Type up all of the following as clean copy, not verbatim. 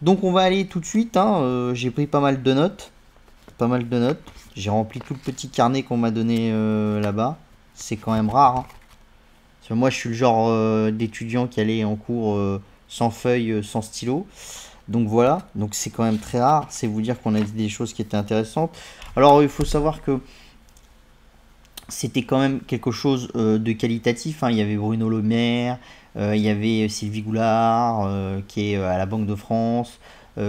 Donc on va aller tout de suite, hein, j'ai pris pas mal de notes. Pas mal de notes. J'ai rempli tout le petit carnet qu'on m'a donné là-bas. C'est quand même rare, hein. Parce que moi je suis le genre d'étudiant qui allait en cours sans feuille, sans stylo. Donc voilà, donc c'est quand même très rare. C'est vous dire qu'on a dit des choses qui étaient intéressantes. Alors il faut savoir que c'était quand même quelque chose de qualitatif, hein. Il y avait Bruno Le Maire, il y avait Sylvie Goulard qui est à la Banque de France,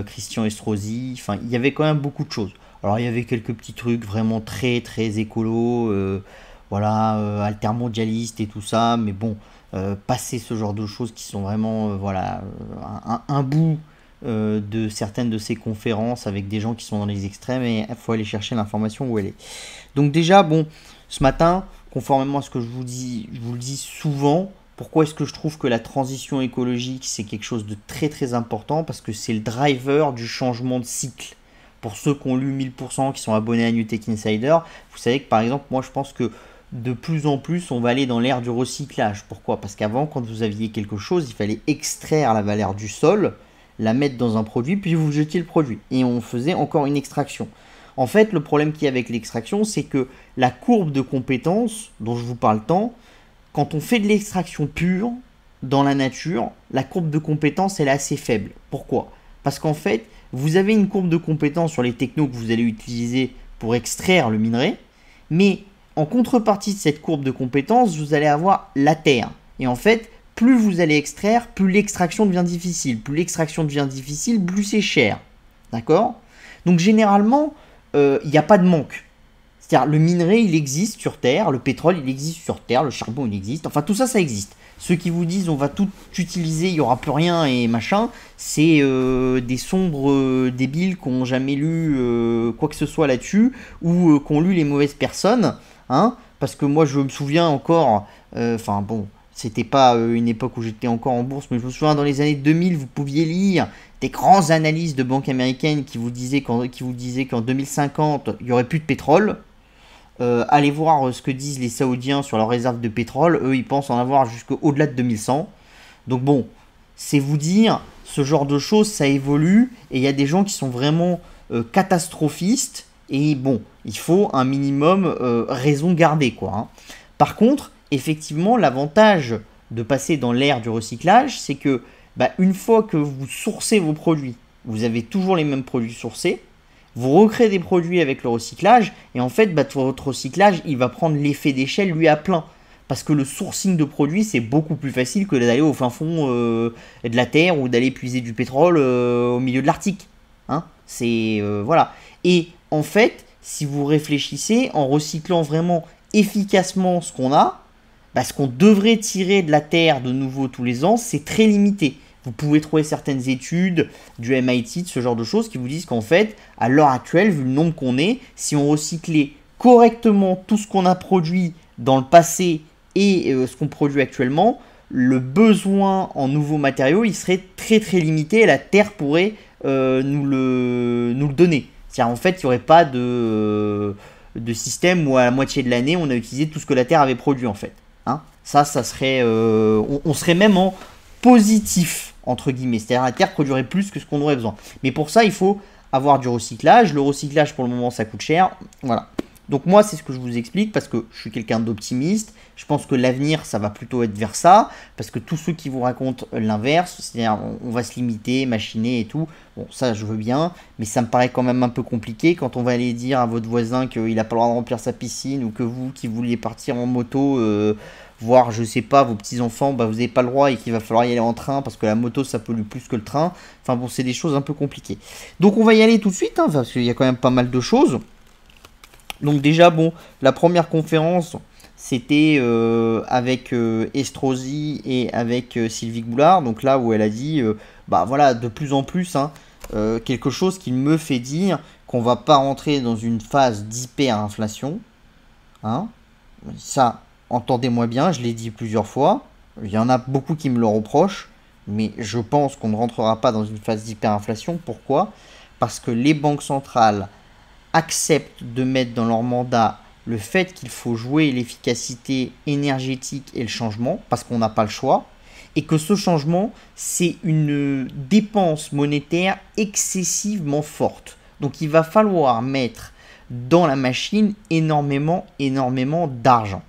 Christian Estrosi, enfin il y avait quand même beaucoup de choses. Alors il y avait quelques petits trucs vraiment très très écolo, voilà, altermondialiste et tout ça, mais bon, passer ce genre de choses qui sont vraiment, voilà, un bout de certaines de ces conférences avec des gens qui sont dans les extrêmes et il faut aller chercher l'information où elle est. Donc déjà, bon, ce matin, conformément à ce que je vous le dis souvent, pourquoi est-ce que je trouve que la transition écologique, c'est quelque chose de très très important? Parce que c'est le driver du changement de cycle. Pour ceux qui ont lu 1000%, qui sont abonnés à New Tech Insider, vous savez que par exemple, moi je pense que de plus en plus, on va aller dans l'ère du recyclage. Pourquoi? Parce qu'avant, quand vous aviez quelque chose, il fallait extraire la valeur du sol, la mettre dans un produit, puis vous jetiez le produit. Et on faisait encore une extraction. En fait, le problème qu'il y a avec l'extraction, c'est que la courbe de compétences dont je vous parle tant, quand on fait de l'extraction pure dans la nature, la courbe de compétences elle est assez faible. Pourquoi? Parce qu'en fait, vous avez une courbe de compétences sur les technos que vous allez utiliser pour extraire le minerai, mais en contrepartie de cette courbe de compétences, vous allez avoir la terre. Et en fait, plus vous allez extraire, plus l'extraction devient difficile. Plus l'extraction devient difficile, plus c'est cher. D'accord? Donc généralement, il n'y a pas de manque. C'est-à-dire le minerai, il existe sur Terre, le pétrole, il existe sur Terre, le charbon, il existe. Enfin, tout ça, ça existe. Ceux qui vous disent on va tout utiliser, il n'y aura plus rien et machin, c'est des sombres débiles qui n'ont jamais lu quoi que ce soit là-dessus ou qui ont lu les mauvaises personnes. Hein, parce que moi, je me souviens encore, enfin bon, c'était pas une époque où j'étais encore en bourse, mais je me souviens dans les années 2000, vous pouviez lire des grands analystes de banques américaines qui vous disaient qu'en 2050, il n'y aurait plus de pétrole. Allez voir ce que disent les Saoudiens sur leurs réserves de pétrole. Eux, ils pensent en avoir jusqu'au-delà de 2100. Donc bon, c'est vous dire, ce genre de choses, ça évolue. Et il y a des gens qui sont vraiment catastrophistes. Et bon, il faut un minimum raison garder, quoi, hein. Par contre, effectivement, l'avantage de passer dans l'ère du recyclage, c'est que bah, une fois que vous sourcez vos produits, vous avez toujours les mêmes produits sourcés. Vous recréez des produits avec le recyclage et en fait, bah, votre recyclage, il va prendre l'effet d'échelle lui à plein. Parce que le sourcing de produits, c'est beaucoup plus facile que d'aller au fin fond de la terre ou d'aller puiser du pétrole au milieu de l'Arctique. Hein, c'est voilà. Et en fait, si vous réfléchissez, en recyclant vraiment efficacement ce qu'on a, bah, ce qu'on devrait tirer de la terre de nouveau tous les ans, c'est très limité. Vous pouvez trouver certaines études du MIT, de ce genre de choses, qui vous disent qu'en fait, à l'heure actuelle, vu le nombre qu'on est, si on recyclait correctement tout ce qu'on a produit dans le passé et ce qu'on produit actuellement, le besoin en nouveaux matériaux, il serait très très limité et la Terre pourrait nous le donner. C'est-à-dire en fait, il n'y aurait pas de système où à la moitié de l'année, on a utilisé tout ce que la Terre avait produit en fait. Hein, ça serait, on serait même en positif entre guillemets, c'est-à-dire la Terre produirait plus que ce qu'on aurait besoin. Mais pour ça, il faut avoir du recyclage. Le recyclage, pour le moment, ça coûte cher. Voilà. Donc moi, c'est ce que je vous explique parce que je suis quelqu'un d'optimiste. Je pense que l'avenir, ça va plutôt être vers ça. Parce que tous ceux qui vous racontent l'inverse, c'est-à-dire on va se limiter, machiner et tout, bon, ça, je veux bien. Mais ça me paraît quand même un peu compliqué quand on va aller dire à votre voisin qu'il n'a pas le droit de remplir sa piscine ou que vous, qui vouliez partir en moto, voir, je sais pas, vos petits-enfants, bah, vous n'avez pas le droit et qu'il va falloir y aller en train parce que la moto, ça pollue plus que le train. Enfin bon, c'est des choses un peu compliquées. Donc on va y aller tout de suite, hein, parce qu'il y a quand même pas mal de choses. Donc déjà, bon, la première conférence, c'était avec Estrosi et avec Sylvie Goulard. Donc là où elle a dit, bah voilà, de plus en plus, hein, quelque chose qui me fait dire qu'on va pas rentrer dans une phase d'hyperinflation. Hein. Ça, entendez-moi bien, je l'ai dit plusieurs fois. Il y en a beaucoup qui me le reprochent. Mais je pense qu'on ne rentrera pas dans une phase d'hyperinflation. Pourquoi? Parce que les banques centrales acceptent de mettre dans leur mandat le fait qu'il faut jouer l'efficacité énergétique et le changement, parce qu'on n'a pas le choix. et que ce changement, c'est une dépense monétaire excessivement forte. Donc il va falloir mettre dans la machine énormément d'argent.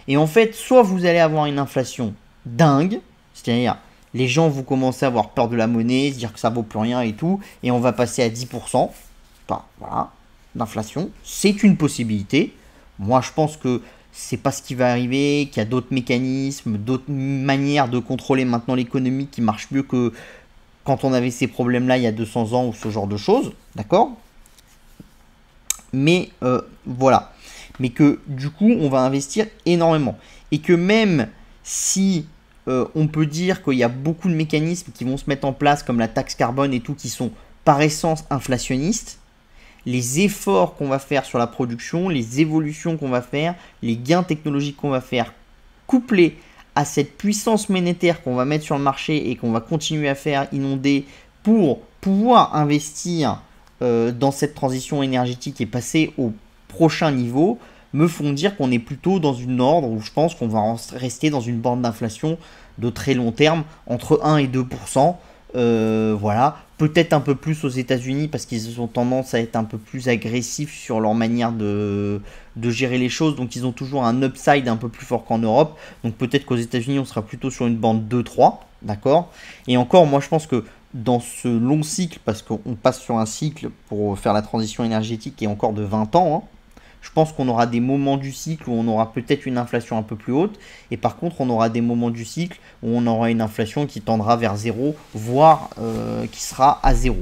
Et en fait, soit vous allez avoir une inflation dingue, c'est-à-dire les gens vont commencer à avoir peur de la monnaie, se dire que ça vaut plus rien et tout, et on va passer à 10%. Enfin, voilà, d'inflation, c'est une possibilité. Moi, je pense que c'est pas ce qui va arriver, qu'il y a d'autres mécanismes, d'autres manières de contrôler maintenant l'économie qui marchent mieux que quand on avait ces problèmes-là il y a 200 ans ou ce genre de choses, d'accord? Mais voilà. Mais que du coup, on va investir énormément. Et que même si on peut dire qu'il y a beaucoup de mécanismes qui vont se mettre en place, comme la taxe carbone et tout, qui sont par essence inflationnistes, les efforts qu'on va faire sur la production, les évolutions qu'on va faire, les gains technologiques qu'on va faire, couplés à cette puissance monétaire qu'on va mettre sur le marché et qu'on va continuer à faire inonder pour pouvoir investir dans cette transition énergétique et passer au prochain niveau, me font dire qu'on est plutôt dans une ordre où je pense qu'on va rester dans une bande d'inflation de très long terme, entre 1 et 2%. Voilà, peut-être un peu plus aux États-Unis parce qu'ils ont tendance à être un peu plus agressifs sur leur manière de gérer les choses, donc ils ont toujours un upside un peu plus fort qu'en Europe, donc peut-être qu'aux États-Unis on sera plutôt sur une bande 2-3, d'accord. Et encore, moi je pense que dans ce long cycle, parce qu'on passe sur un cycle pour faire la transition énergétique qui est encore de 20 ans, hein, je pense qu'on aura des moments du cycle où on aura peut-être une inflation un peu plus haute, et par contre on aura des moments du cycle où on aura une inflation qui tendra vers 0, voire qui sera à 0.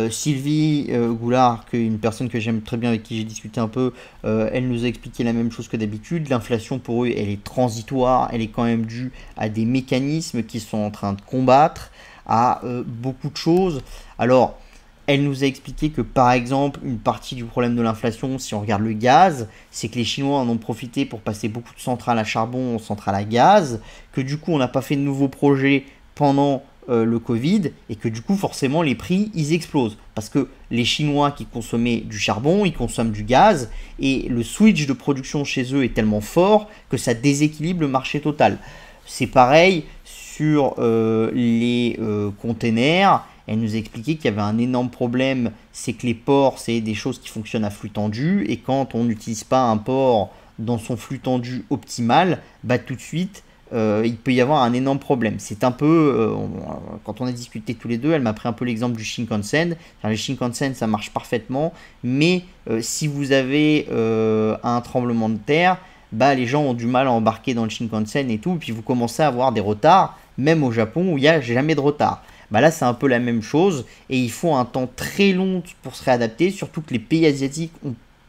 Sylvie Goulard, une personne que j'aime très bien, avec qui j'ai discuté un peu, elle nous a expliqué la même chose que d'habitude. L'inflation pour eux, elle est transitoire, elle est quand même due à des mécanismes qui sont en train de combattre, à beaucoup de choses. Alors, elle nous a expliqué que par exemple, une partie du problème de l'inflation, si on regarde le gaz, c'est que les Chinois en ont profité pour passer beaucoup de centrales à charbon en centrales à gaz, que du coup on n'a pas fait de nouveaux projets pendant le Covid, et que du coup forcément les prix ils explosent. Parce que les Chinois qui consommaient du charbon, ils consomment du gaz, et le switch de production chez eux est tellement fort que ça déséquilibre le marché total. C'est pareil sur les containers. Elle nous a expliqué qu'il y avait un énorme problème, c'est que les ports, c'est des choses qui fonctionnent à flux tendu, et quand on n'utilise pas un port dans son flux tendu optimal, bah tout de suite, il peut y avoir un énorme problème. C'est un peu, quand on a discuté tous les deux, elle m'a pris un peu l'exemple du Shinkansen. Enfin, le Shinkansen, ça marche parfaitement, mais si vous avez un tremblement de terre, bah, les gens ont du mal à embarquer dans le Shinkansen et tout, et puis vous commencez à avoir des retards, même au Japon où il n'y a jamais de retard. Bah là, c'est un peu la même chose, et il faut un temps très long pour se réadapter, surtout que les pays asiatiques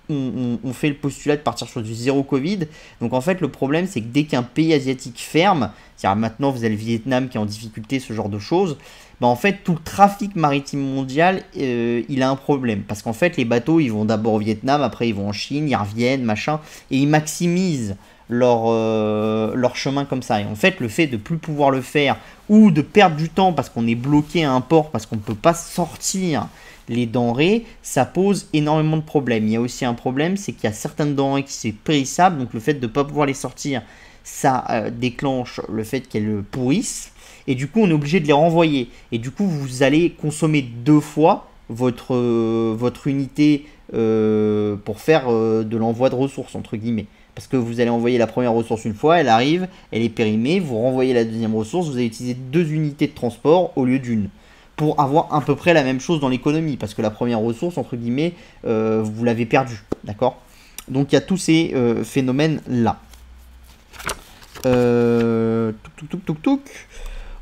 ont fait le postulat de partir sur du zéro Covid. Donc en fait, le problème, c'est que dès qu'un pays asiatique ferme, c'est-à-dire maintenant vous avez le Vietnam qui est en difficulté, ce genre de choses, bah en fait, tout le trafic maritime mondial, il a un problème. Parce qu'en fait, les bateaux, ils vont d'abord au Vietnam, après ils vont en Chine, ils reviennent, machin, et ils maximisent leur chemin comme ça. Et en fait, le fait de ne plus pouvoir le faire, ou de perdre du temps parce qu'on est bloqué à un port, parce qu'on ne peut pas sortir les denrées, ça pose énormément de problèmes. Il y a aussi un problème, c'est qu'il y a certaines denrées qui sont périssables, donc le fait de ne pas pouvoir les sortir, ça déclenche le fait qu'elles pourrissent, et du coup on est obligé de les renvoyer. Et du coup vous allez consommer 2 fois votre unité pour faire de l'envoi de ressources, entre guillemets. Parce que vous allez envoyer la première ressource une fois, elle arrive, elle est périmée, vous renvoyez la deuxième ressource, vous allez utiliser 2 unités de transport au lieu d'une, pour avoir à peu près la même chose dans l'économie, parce que la première ressource, entre guillemets, vous l'avez perdue, d'accord? Donc il y a tous ces phénomènes-là.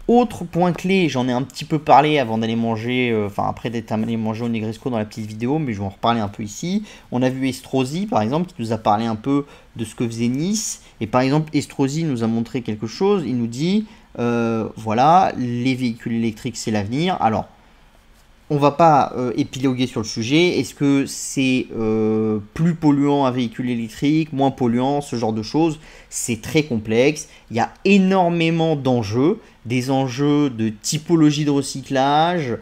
Autre point clé, j'en ai un petit peu parlé avant d'aller manger, après d'être allé manger au Negresco dans la petite vidéo, mais je vais en reparler un peu ici. On a vu Estrosi par exemple qui nous a parlé un peu de ce que faisait Nice, et par exemple Estrosi nous a montré quelque chose, il nous dit voilà, les véhicules électriques c'est l'avenir. Alors on va pas épiloguer sur le sujet. Est-ce que c'est plus polluant un véhicule électrique, moins polluant, ce genre de choses? C'est très complexe. Il y a énormément d'enjeux, des enjeux de typologie de recyclage,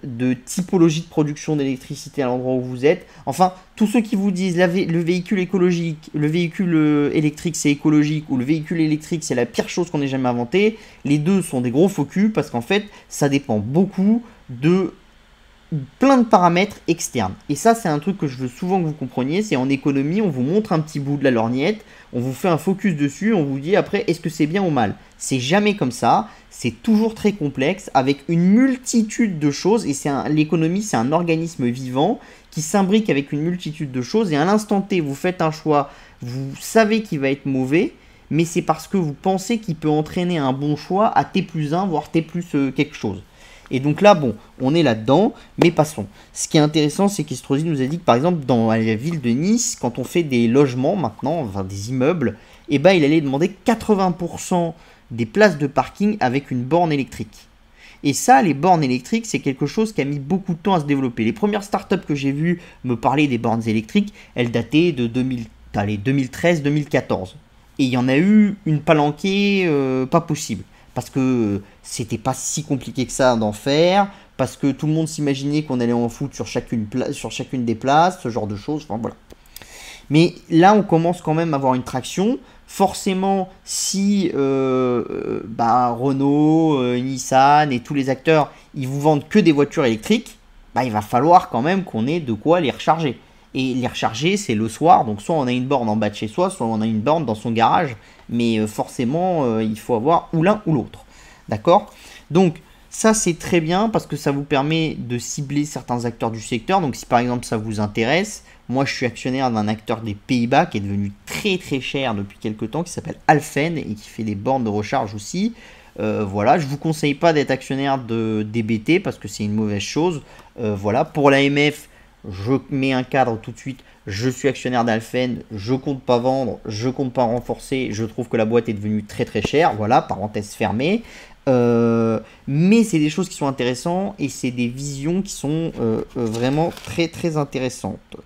de typologie de production d'électricité à l'endroit où vous êtes. Enfin, tous ceux qui vous disent le véhicule écologique, le véhicule électrique c'est écologique ou le véhicule électrique c'est la pire chose qu'on ait jamais inventée, les deux sont des gros faux culs parce qu'en fait, ça dépend beaucoup de plein de paramètres externes. Et ça, c'est un truc que je veux souvent que vous compreniez, c'est en économie, on vous montre un petit bout de la lorgnette, on vous fait un focus dessus, on vous dit après, est-ce que c'est bien ou mal? C'est jamais comme ça, c'est toujours très complexe, avec une multitude de choses, et l'économie, c'est un organisme vivant qui s'imbrique avec une multitude de choses, et à l'instant T, vous faites un choix, vous savez qu'il va être mauvais, mais c'est parce que vous pensez qu'il peut entraîner un bon choix à T plus 1, voire T plus quelque chose. Et donc là, bon, on est là-dedans, mais passons. Ce qui est intéressant, c'est qu'Estrosi nous a dit que, par exemple, dans la ville de Nice, quand on fait des logements maintenant, enfin des immeubles, eh ben, il allait demander 80% des places de parking avec une borne électrique. Et ça, les bornes électriques, c'est quelque chose qui a mis beaucoup de temps à se développer. Les premières startups que j'ai vues me parler des bornes électriques, elles dataient de 2013-2014. Et il y en a eu une palanquée pas possible. Parce que c'était pas si compliqué que ça d'en faire, parce que tout le monde s'imaginait qu'on allait en foutre sur chacune des places, ce genre de choses, enfin voilà. Mais là, on commence quand même à avoir une traction. Forcément, si Renault, Nissan et tous les acteurs, ils vous vendent que des voitures électriques, il va falloir quand même qu'on ait de quoi les recharger. Et les recharger, c'est le soir, donc soit on a une borne en bas de chez soi, soit on a une borne dans son garage, mais forcément, il faut avoir ou l'un ou l'autre. D'accord? Donc, ça, c'est très bien parce que ça vous permet de cibler certains acteurs du secteur. Donc, si par exemple ça vous intéresse, moi je suis actionnaire d'un acteur des Pays-Bas qui est devenu très très cher depuis quelques temps, qui s'appelle Alfen et qui fait des bornes de recharge aussi. Voilà, je ne vous conseille pas d'être actionnaire de DBT parce que c'est une mauvaise chose. Voilà, pour l'AMF, je mets un cadre tout de suite. Je suis actionnaire d'Alfen, je compte pas vendre, je compte pas renforcer. Je trouve que la boîte est devenue très très chère. Voilà, parenthèse fermée. Mais c'est des choses qui sont intéressantes et c'est des visions qui sont vraiment très très intéressantes.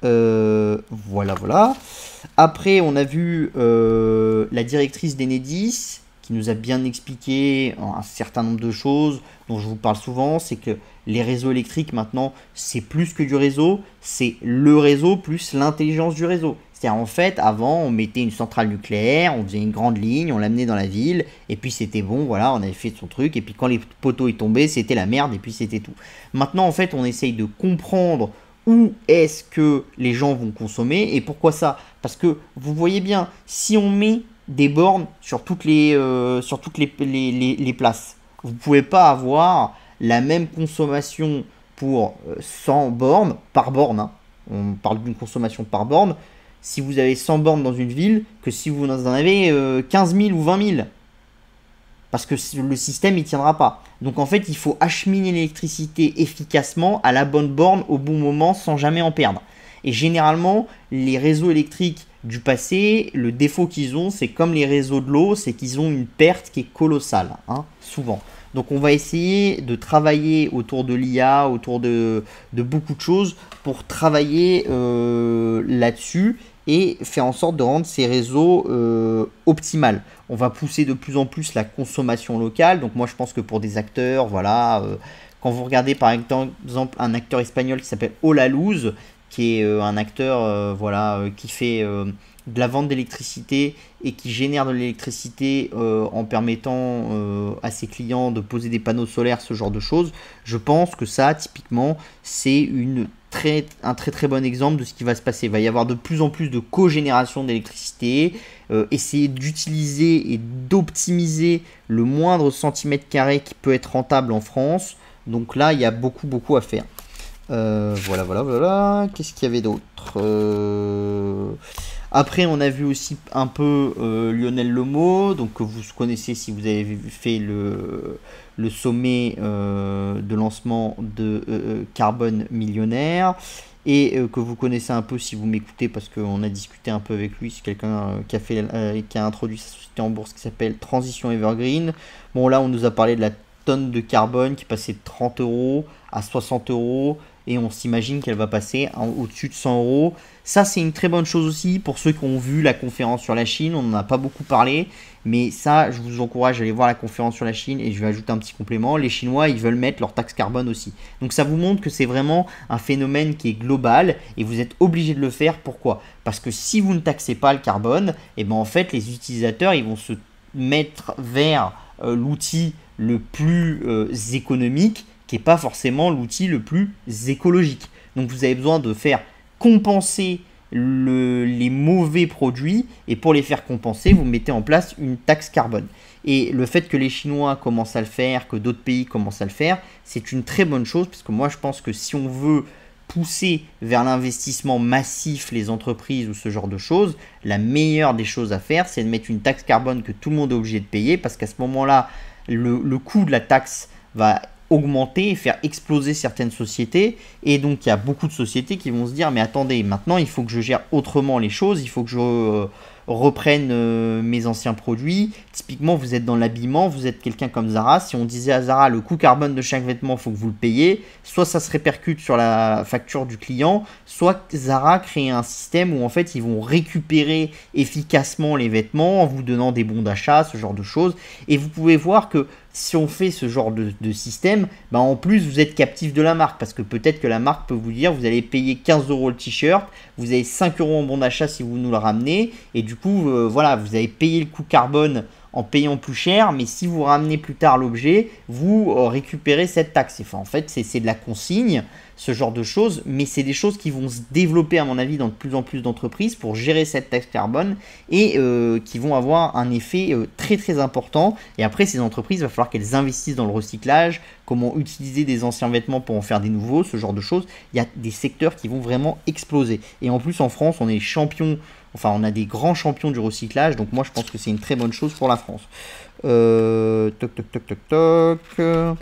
Voilà. Après, on a vu la directrice d'Enedis qui nous a bien expliqué un certain nombre de choses dont je vous parle souvent. C'est que les réseaux électriques maintenant, c'est plus que du réseau, c'est le réseau plus l'intelligence du réseau. C'est-à-dire en fait, avant, on mettait une centrale nucléaire, on faisait une grande ligne, on l'amenait dans la ville, et puis c'était bon, voilà, on avait fait son truc, et puis quand les poteaux est tombés, c'était la merde, et puis c'était tout. Maintenant, en fait, on essaye de comprendre où est-ce que les gens vont consommer, et pourquoi ça? Parce que, vous voyez bien, si on met des bornes sur toutes les places, vous ne pouvez pas avoir la même consommation pour 100 bornes, par borne, hein. On parle d'une consommation par borne, si vous avez 100 bornes dans une ville que si vous en avez 15 000 ou 20 000. Parce que le système ne tiendra pas. Donc en fait, il faut acheminer l'électricité efficacement à la bonne borne au bon moment sans jamais en perdre. Et généralement, les réseaux électriques du passé, le défaut qu'ils ont, c'est comme les réseaux de l'eau, c'est qu'ils ont une perte qui est colossale, hein, souvent. Donc on va essayer de travailler autour de l'IA, autour de beaucoup de choses pour travailler là-dessus et faire en sorte de rendre ces réseaux optimales. On va pousser de plus en plus la consommation locale. Donc moi je pense que pour des acteurs, voilà, quand vous regardez par exemple un acteur espagnol qui s'appelle Olaluz, qui est un acteur qui fait de la vente d'électricité et qui génère de l'électricité en permettant à ses clients de poser des panneaux solaires, ce genre de choses. Je pense que ça, typiquement, c'est un très très bon exemple de ce qui va se passer. Il va y avoir de plus en plus de cogénération d'électricité, essayer d'utiliser et d'optimiser le moindre centimètre carré qui peut être rentable en France. Donc là, il y a beaucoup à faire. Voilà. Qu'est-ce qu'il y avait d'autre? Après, on a vu aussi un peu Lionel Lemo, donc que vous connaissez si vous avez fait le sommet de lancement de Carbone Millionnaire, et que vous connaissez un peu si vous m'écoutez parce qu'on a discuté un peu avec lui. C'est quelqu'un qui a introduit sa société en bourse qui s'appelle Transition Evergreen. Bon, là, on nous a parlé de la tonne de carbone qui passait de 30 € à 60 €. et on s'imagine qu'elle va passer au-dessus de 100 euros. Ça, c'est une très bonne chose aussi pour ceux qui ont vu la conférence sur la Chine. On n'en a pas beaucoup parlé, mais ça, je vous encourage à aller voir la conférence sur la Chine et je vais ajouter un petit complément. Les Chinois, ils veulent mettre leur taxe carbone aussi. Donc ça vous montre que c'est vraiment un phénomène qui est global et vous êtes obligé de le faire. Pourquoi? Parce que si vous ne taxez pas le carbone, et ben en fait, les utilisateurs, ils vont se mettre vers l'outil le plus économique, qui n'est pas forcément l'outil le plus écologique. Donc vous avez besoin de faire compenser les mauvais produits, et pour les faire compenser, vous mettez en place une taxe carbone. Et le fait que les Chinois commencent à le faire, que d'autres pays commencent à le faire, c'est une très bonne chose, parce que moi je pense que si on veut pousser vers l'investissement massif les entreprises ou ce genre de choses, la meilleure des choses à faire, c'est de mettre une taxe carbone que tout le monde est obligé de payer, parce qu'à ce moment-là, le coût de la taxe va augmenter et faire exploser certaines sociétés, et donc il y a beaucoup de sociétés qui vont se dire mais attendez, maintenant il faut que je gère autrement les choses, il faut que je reprenne mes anciens produits. Typiquement, vous êtes dans l'habillement, vous êtes quelqu'un comme Zara, si on disait à Zara le coût carbone de chaque vêtement, il faut que vous le payiez, soit ça se répercute sur la facture du client, soit Zara crée un système où en fait ils vont récupérer efficacement les vêtements en vous donnant des bons d'achat, ce genre de choses. Et vous pouvez voir que si on fait ce genre de système, bah en plus vous êtes captif de la marque, parce que peut-être que la marque peut vous dire vous allez payer 15 euros le t-shirt, vous avez 5 euros en bon d'achat si vous nous le ramenez, et du coup voilà, vous avez payé le coût carbone en payant plus cher, mais si vous ramenez plus tard l'objet, vous récupérez cette taxe. Enfin, en fait, c'est de la consigne, ce genre de choses, mais c'est des choses qui vont se développer à mon avis dans de plus en plus d'entreprises pour gérer cette taxe carbone et qui vont avoir un effet très très important. Et après, ces entreprises, il va falloir qu'elles investissent dans le recyclage, comment utiliser des anciens vêtements pour en faire des nouveaux, ce genre de choses. Il y a des secteurs qui vont vraiment exploser. Et en plus, en France, on est champion. Enfin, on a des grands champions du recyclage, donc moi je pense que c'est une très bonne chose pour la France. Toc, toc, toc, toc, toc.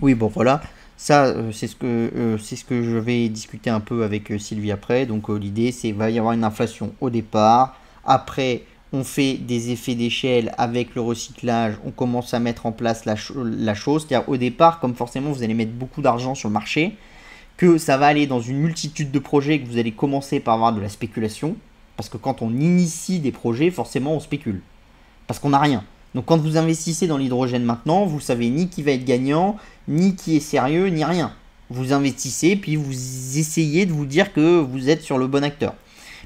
Oui, bon, voilà. Ça, c'est ce que je vais discuter un peu avec Sylvie après. Donc, l'idée, c'est qu'il va y avoir une inflation au départ. Après, on fait des effets d'échelle avec le recyclage. On commence à mettre en place la chose. C'est-à-dire, au départ, comme forcément, vous allez mettre beaucoup d'argent sur le marché, que ça va aller dans une multitude de projets, que vous allez commencer par avoir de la spéculation, parce que quand on initie des projets, forcément on spécule, parce qu'on n'a rien. Donc quand vous investissez dans l'hydrogène maintenant, vous savez ni qui va être gagnant, ni qui est sérieux, ni rien. Vous investissez, puis vous essayez de vous dire que vous êtes sur le bon acteur.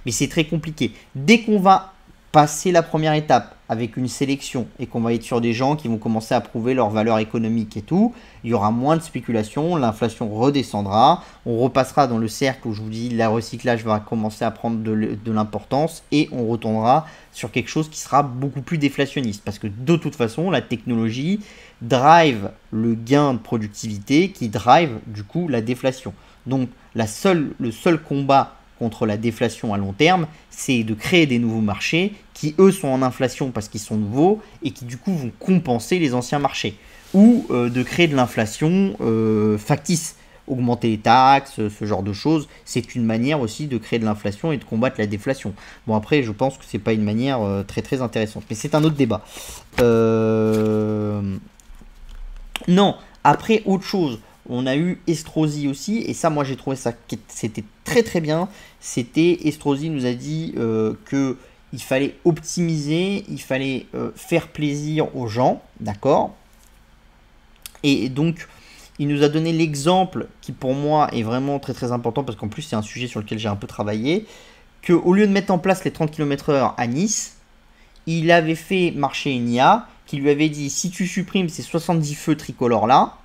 Mais c'est très compliqué. Dès qu'on va passer la première étape avec une sélection et qu'on va être sur des gens qui vont commencer à prouver leur valeur économique et tout, il y aura moins de spéculation, l'inflation redescendra, on repassera dans le cercle où je vous dis le recyclage va commencer à prendre de l'importance et on retournera sur quelque chose qui sera beaucoup plus déflationniste, parce que de toute façon la technologie drive le gain de productivité qui drive du coup la déflation. Donc le seul combat contre la déflation à long terme, c'est de créer des nouveaux marchés qui, eux, sont en inflation parce qu'ils sont nouveaux et qui, du coup, vont compenser les anciens marchés. Ou de créer de l'inflation factice, augmenter les taxes, ce genre de choses. C'est une manière aussi de créer de l'inflation et de combattre la déflation. Bon, après, je pense que ce n'est pas une manière très, très intéressante. Mais c'est un autre débat. Non, après, autre chose. On a eu Estrosi aussi, et ça, moi, j'ai trouvé ça, c'était très très bien. C'était, Estrosi nous a dit qu'il fallait optimiser, il fallait faire plaisir aux gens, d'accord? Et donc, il nous a donné l'exemple qui, pour moi, est vraiment très très important, parce qu'en plus, c'est un sujet sur lequel j'ai un peu travaillé, qu'au lieu de mettre en place les 30 km/h à Nice, il avait fait marcher une IA qui lui avait dit, si tu supprimes ces 70 feux tricolores là,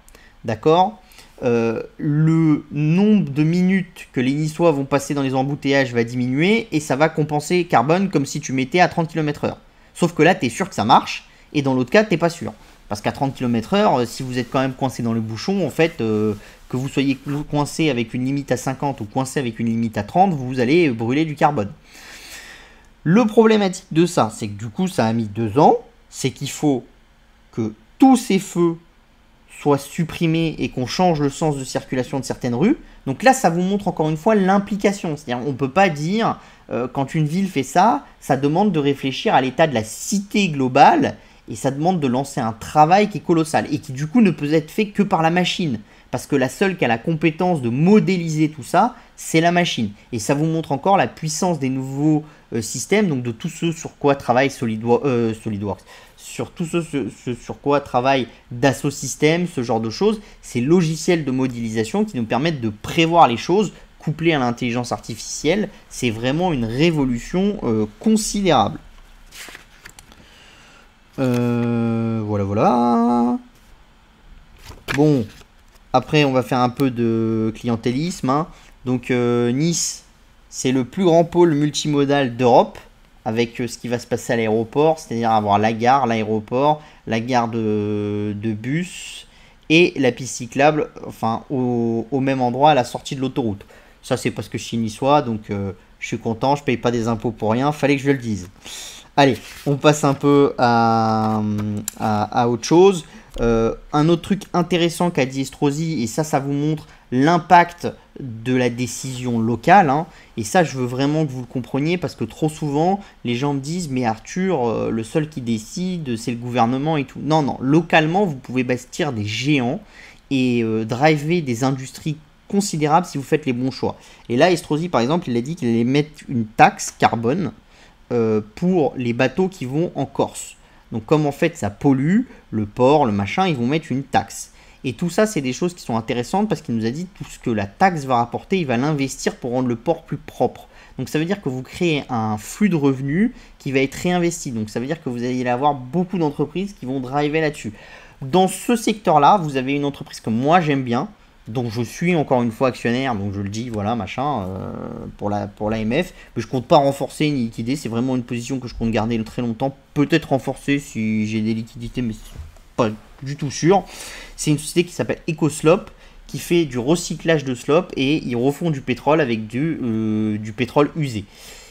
d'accord, le nombre de minutes que les Niçois vont passer dans les embouteillages va diminuer et ça va compenser carbone comme si tu mettais à 30 km/h. Sauf que là, tu es sûr que ça marche et dans l'autre cas, tu n'es pas sûr. Parce qu'à 30 km/h, si vous êtes quand même coincé dans le bouchon, en fait, que vous soyez coincé avec une limite à 50 ou coincé avec une limite à 30, vous allez brûler du carbone. Le problématique de ça, c'est que du coup, ça a mis 2 ans. C'est qu'il faut que tous ces feux soit supprimé et qu'on change le sens de circulation de certaines rues. Donc là, ça vous montre encore une fois l'implication. C'est-à-dire on ne peut pas dire, quand une ville fait ça, ça demande de réfléchir à l'état de la cité globale et ça demande de lancer un travail qui est colossal et qui du coup ne peut être fait que par la machine. parce que la seule qui a la compétence de modéliser tout ça, c'est la machine. Et ça vous montre encore la puissance des nouveaux systèmes, donc de tout ce sur quoi travaille SolidWorks, sur tout ce sur quoi travaille Dassault Systèmes, ce genre de choses. Ces logiciels de modélisation qui nous permettent de prévoir les choses, couplés à l'intelligence artificielle, c'est vraiment une révolution considérable. Voilà. Bon, après on va faire un peu de clientélisme, hein. Donc Nice, c'est le plus grand pôle multimodal d'Europe, avec ce qui va se passer à l'aéroport, c'est-à-dire avoir la gare, l'aéroport, la gare de bus et la piste cyclable, enfin au même endroit à la sortie de l'autoroute. Ça c'est parce que je suis niçois, donc je suis content, je paye pas des impôts pour rien, fallait que je le dise. Allez, on passe un peu à autre chose. Un autre truc intéressant qu'a dit Estrosi, et ça vous montre l'impact de la décision locale, hein. Et ça, je veux vraiment que vous le compreniez, parce que trop souvent, les gens me disent « Mais Arthur, le seul qui décide, c'est le gouvernement et tout. » Non, non, localement, vous pouvez bâtir des géants et driver des industries considérables si vous faites les bons choix. Et là, Estrosi, par exemple, il a dit qu'il allait mettre une taxe carbone pour les bateaux qui vont en Corse. Donc comme en fait ça pollue, le port, le machin, ils vont mettre une taxe. Et tout ça, c'est des choses qui sont intéressantes parce qu'il nous a dit tout ce que la taxe va rapporter, il va l'investir pour rendre le port plus propre. Donc ça veut dire que vous créez un flux de revenus qui va être réinvesti. Donc ça veut dire que vous allez avoir beaucoup d'entreprises qui vont driver là-dessus. Dans ce secteur-là, vous avez une entreprise que moi j'aime bien, dont je suis encore une fois actionnaire, donc je le dis, voilà, machin, pour l'AMF, mais je compte pas renforcer ni liquider, c'est vraiment une position que je compte garder très longtemps, peut-être renforcer si j'ai des liquidités, mais c'est pas du tout sûr. C'est une société qui s'appelle EcoSlop, qui fait du recyclage de slop, et ils refont du pétrole avec du pétrole usé.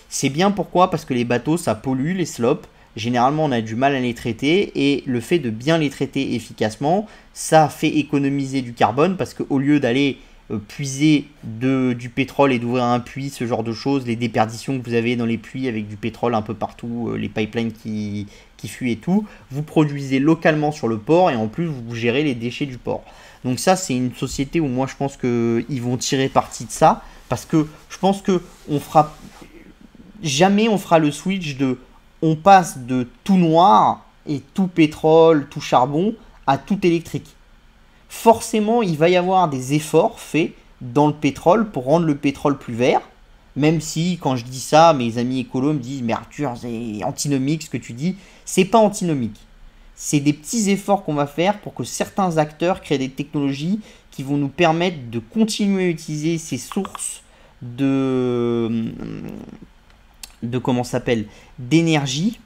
C'est bien, pourquoi? Parce que les bateaux, ça pollue, les slops. Généralement, on a du mal à les traiter, et le fait de bien les traiter efficacement, ça fait économiser du carbone, parce qu'au lieu d'aller puiser du pétrole et d'ouvrir un puits, ce genre de choses, les déperditions que vous avez dans les puits avec du pétrole un peu partout, les pipelines qui fuient et tout, vous produisez localement sur le port, et en plus vous gérez les déchets du port. Donc ça, c'est une société où moi je pense qu'ils vont tirer parti de ça, parce que je pense que jamais on fera le switch de on passe de tout noir et tout pétrole, tout charbon à tout électrique. Forcément, il va y avoir des efforts faits dans le pétrole pour rendre le pétrole plus vert, même si quand je dis ça, mes amis écolos me disent « Mais Arthur, c'est antinomique ce que tu dis ». C'est pas antinomique. C'est des petits efforts qu'on va faire pour que certains acteurs créent des technologies qui vont nous permettre de continuer à utiliser ces sources d'énergie,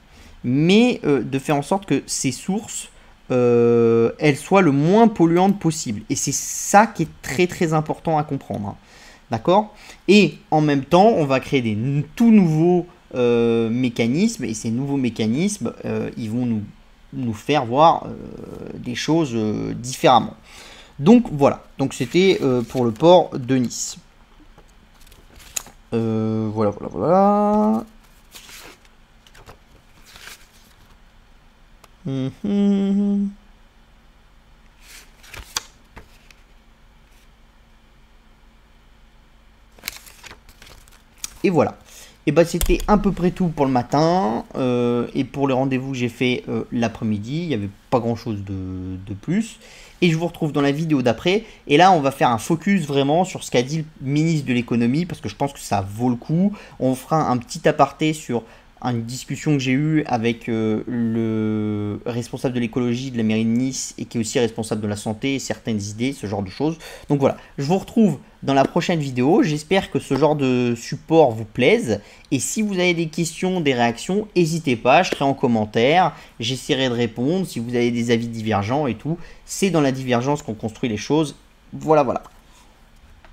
mais de faire en sorte que ces sources elles soient le moins polluantes possible. Et c'est ça qui est très très important à comprendre, hein. D'accord? Et en même temps, on va créer des tout nouveaux mécanismes, et ces nouveaux mécanismes, ils vont nous faire voir des choses différemment. Donc voilà, donc c'était pour le port de Nice. Voilà. Et voilà. Et bah c'était à peu près tout pour le matin. Et pour les rendez-vous que j'ai fait l'après-midi, il n'y avait pas grand chose de plus. Et je vous retrouve dans la vidéo d'après. Et là, on va faire un focus vraiment sur ce qu'a dit le ministre de l'économie, parce que je pense que ça vaut le coup. On fera un petit aparté sur une discussion que j'ai eue avec le responsable de l'écologie de la mairie de Nice, et qui est aussi responsable de la santé, et certaines idées, ce genre de choses. Donc voilà, je vous retrouve dans la prochaine vidéo. J'espère que ce genre de support vous plaise. Et si vous avez des questions, des réactions, n'hésitez pas, je serai en commentaire. J'essaierai de répondre. Si vous avez des avis divergents et tout, c'est dans la divergence qu'on construit les choses. Voilà.